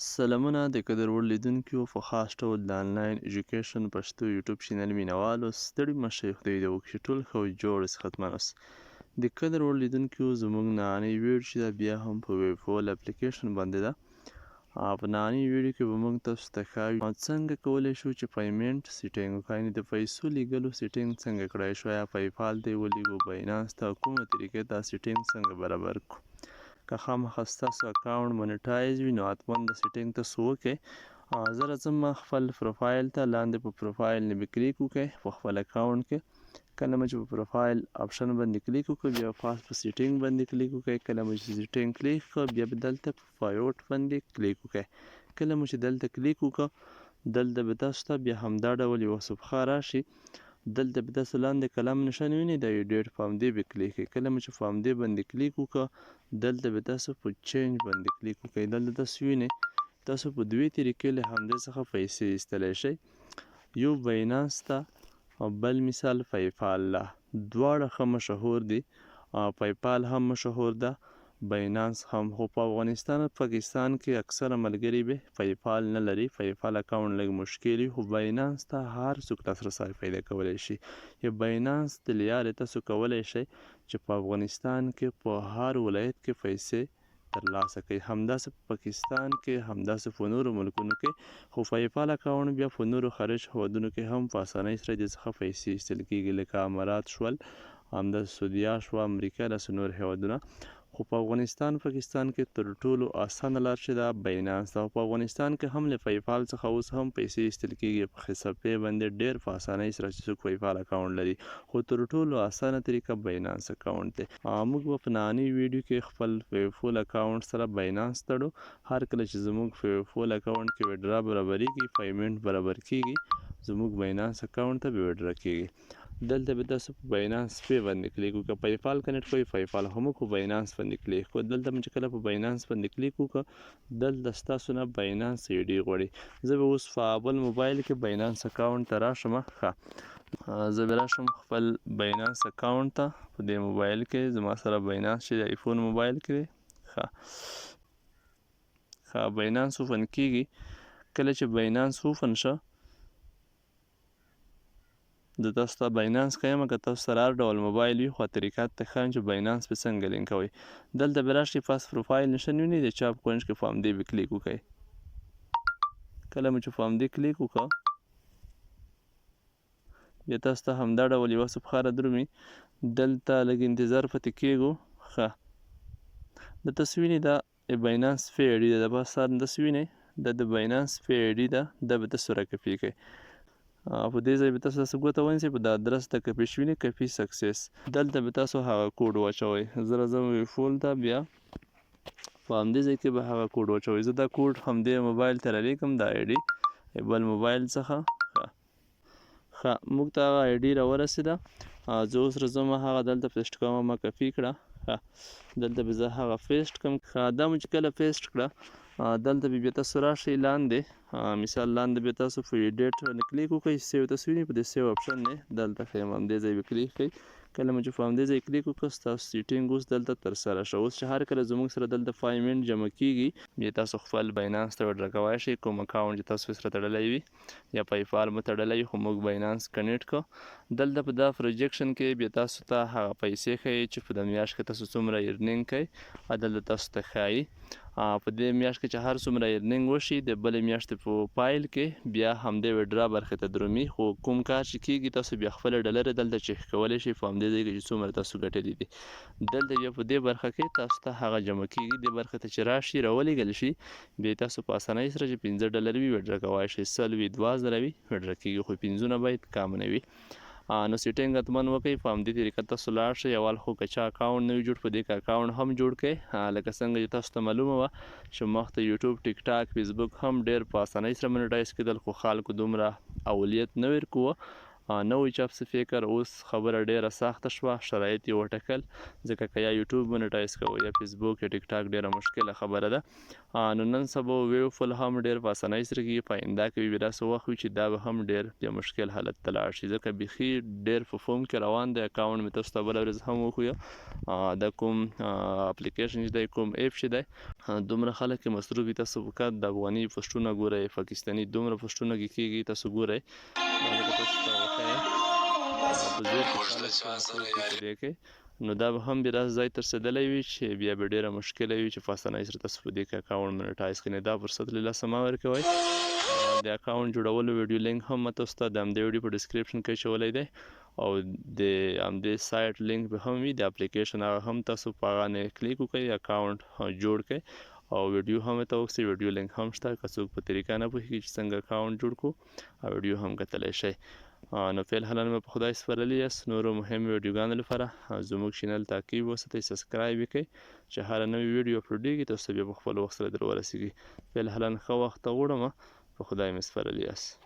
سلامونه د قدروړ لیدونکو په خاص ډول د آنلاین ایجوکیشن پښتو یوټیوب چینل مینوالو ستړي مشئ خدای دې وکړي ټول ښه او جوړ خدمت اوس د قدروړ لیدونکو زموږ نننۍ ویډیو چې ده بیا هم په ویب فول اپلیکیشن باندې ده په نننۍ ویډیو کې به موږ تاسو ته ښایو څنګه کولی شو چې پیمنټ سیټینګ وکړو یعنې د پیسو لیږلو سیټینګ څنګه کړای شو یا پیپال ته یې ولیږو باینانس ته کومه طریقې دا سیټینګ څنګه برابر کړو که خامخا ستاسو اکاونټ مونیټایز وي نو حتما د سیټینګ تاسو وکړئ زه راځم خپل پروفایل ته لاندې په پروفایل نه به کلیک وکړئ په خپل اکاونټ کې کله مو چې په پروفایل آپشن باندې کلیک وکړئ بیا فاست په سیټینګ باندې کلیک وکړئ کله مو چې سیټینګ کلیک کړئ بیا به دلته په فایوټ باندې کلیک وکړئ کله مو چې دلته کلیک وکړه دلته به تاسو ته بیا همدا ډول یوه صفحه راشي دلته به تاسو لاندې قلم نشان وینئ دا ایډیټ په همدې به کلیک کړئ کله مو چې په همدې باندې کلیک وکړه دلته به تاسو په چینج باندې کلیک وکړئ دلته تاسو وینئ تاسو په دوې طریقې له همدې څخه پیسې ایستلی شئ یو باینانس ته او بل مثال پیپال له دواړه ښه مشهور دي پیپال هم مشهور ده باینانس هم خو په افغانستان او پاکستان کې اکثره ملګري به پیپال نه لري پیپال اکاونټ لږ مشکل وي خو باینانس ته هر څوک لاسرسی پیدا کولی شي یا باینانس د لارې تاسو کولی شئ چې په افغانستان کې په هر ولایت کې پیسې ترلاسه کوي همداسې په پاکستان کې همداسې په نورو ملکونو کې خو پیپال اکاونټ بیا په نورو خارج هیوادونو کې هم په اسانۍ سره دې څخه پیسې ایستل کیږي لکه امارات شول همداسې سعودیه شوه امریکا داسې نور هیوادونه خو په افغانستان پاکستان کې تر ټولو اسانه لار چې ده باینانس ده او په افغانستان کې هم له پیپال څخه اوس هم پیسې ایستل کیږي په حسابې باندې ډېر په اسانۍ سره چې څوک پیپال اکاونټ لري خو تر ټولو اسانه طریقه باینانس اکاونټ دی موږ به په نننۍ ویډیو کې خپل ویب فول اکاونټ سره باینانس تړو هر کله چې زموږ په ویب فول اکاونټ کې وډرا برابریږي پیمنټ برابر کیږي زموږ باینانس اکاونټ ته به وډرا کیږي دلته به تاسو په باینانس پې باندې کلیک وکړه پیپال کنیکټ کوئ پیپال هم په باینانس باندې کلیک کړئ دلته مو چې کله په باینانس باندې کلیک وکړه دلته ستاسو نه باینانس آی ډي غواړي زه به اوس په بل موبایل کې باینانس اکاونټ ته راشم زه به راشم خپل باینانس اکاونټ ته په دې موبایل کې زما سره باینانس چې د آیفون موبایل کې دی باینانس اوپن کیږي کله چې باینانس اوپن شه د تاسو ته باینانس ښیم که تاسو سره هر ډول موبایل وي خو طریقه ته ښیم چې باینانس په څنګه لینکوئ دلته به راشئ فاست پروفایل نشان وینئ د چاپ کونج کې په همدې به کلیک وکړئ کله مو چې په همدې کلیک وکړه بیا تاسو ته همدا ډول یوه صفحه رادرومي دلته لږ انتظار پاتې کیږو د تاسو وینئ دا باینانس پې آی ډي ده د بس داسې وینئ دا د باینانس پې آی ډي ده دا به تاسو راکپي کړئ په دې ځای به تاسو داسې ګوته ونیسئ په د ادرس د کپي شوي کپي سکسس دلته به تاسو هغه کوډ واچوئ زه راځم ویب فول ته بیا په همدې ځای کې به هغه کوډ واچوئ زه دا کوډ همدې موبایل ته رالیږم د آی ډي بل موبایل څخه موږ ته هغه آی ډي راورسېده زه اوس راځم هغه دلته پیسټ کوم ما کپي کړه دلته به زه هغه پیسټ کړم دا مو چې کله پیسټ کړه دلته به بیا تاسو راشئ لاندې مثال لاندې به تاسو په ایډیټ باندې کلیک وکړئ سیو تاسو وینئ په دې سیو آپشن دی دلته ښیم همدې ځای به کلیک کړئ کله مو چې په همدې ځای کلیک وکړه ستاسو سیټینګ اوس دلته ترسره شه اوس چې هر کله زموږ سره دلته پیمنټ جمع کیږي بیا تاسو خپل باینانس ته وډرا کولی شئ کوم اکاونټ چې تاسو سره تړلی وي یا پیپال مو تړلی وي خو موږ باینانس کنیکټ کړو دلته په دا پروجیکشن کې بیا تاسو ته هغه پیسې ښیي چې په د میاشت کې تاسو څومره ارنینګ کوئ دلته تاسو ته ښایي په دې میاشت کې چې هر څومره ارنینګ وشي د بلې میاشتې په پایل کې بیا همدې وډرا برخې ته درومي خو کوم کار چې کیږي تاسو بیا خپله ډالرې دلته چیک کولی شئ په همدې ځای کې چې څومره تاسو ګټلي دي دلته بیا په دې برخه کې تاسو ته هغه جمع کیږي دې برخې ته چې راشي راولیږل شي بیا تاسو په اسانۍ سره چې 15 ډالر وي وډرا کولی شئ 100 وي 2000 وي وډرا کیږي خو 15 باید کم نه وي نو سیټینګ حتما وکړئ په همدې طریقه تاسو لاړ شئ اول خو که چا اکاونټ نه وي جوړ په دې کې اکاونټ هم جوړ کړئ لکه څنګه چې تاسو ته معلومه وه چې مخته یوټیوب ټیک ټاک فیسبوک هم ډېر په اسانۍ سره منیټایز کېدل خو خلکو دومره اولیت نه ورکوه نه وي چې افس فکر اوس خبره ډیره سخته شوه، شرایط یې وټاکل، ځکه که یا یوټیوب مونیټایز کوو یا فیسبوک یا ټیک ټاک ډیره مشکله خبره ده. نو نن سبا ویو فل هم ډیر په اسانۍ سره کېږي، په آینده کې به داسې وخت وي چې دا به هم ډیر د مشکل حالت ته لاړ شي، ځکه بیخي ډیر په فوم کې روان دی. اکاونټ مې تاسو ته بله ورځ هم وښیو، دا کوم اپلیکیشن چې دی، کوم ایپ چې دی، دومره خلک یې مصروف دي. تاسو فقط د افغاني پوسټونه ګورئ، پاکستاني دومره پوسټونه کې کېږي، تاسو ګورئ. تاسو ته وښایم په زیر کې نو دا به هم بیا داسې ځای ته رسېدلی وي چې بیا به ډېره مشکله وي چې په اسانۍ سره تاسو په دې کې اکاونټ مونیټایز کړئ. دا فرصت له لاسه مه ورکوئ. د اکاونټ جوړولو ویډیو لینک هم ما تاسو ته د همدې ویډیو په ډسکرپشن کې اچولی دی، او د همدې سایټ لینک به هم وي، د اپلیکیشن هغه هم تاسو په هغه نه کلیک وکړئ، اکاونټ جوړ کړئ، او ویډیو هم ورته وکړئ. ویډیو لینک هم شته، که څوک په طریقه نه پوهېږي چې څنګه اکاونټ جوړ کړو، او ویډیو هم کتلی شئ. نو فعل حالا مې په خدای سپارلی یاست. نورو مهمو ویډیوګانو لپاره زموږ چینل تعقیب وساتئ، سبسکرایب یې کړئ چې هره نوې ویډیو اپلوډېږي تاسو ته بیا په خپل وخت سره در ورسېږي. فعل حالا ښه وخت ته وړمه، په خدای مې سپارلی یاست.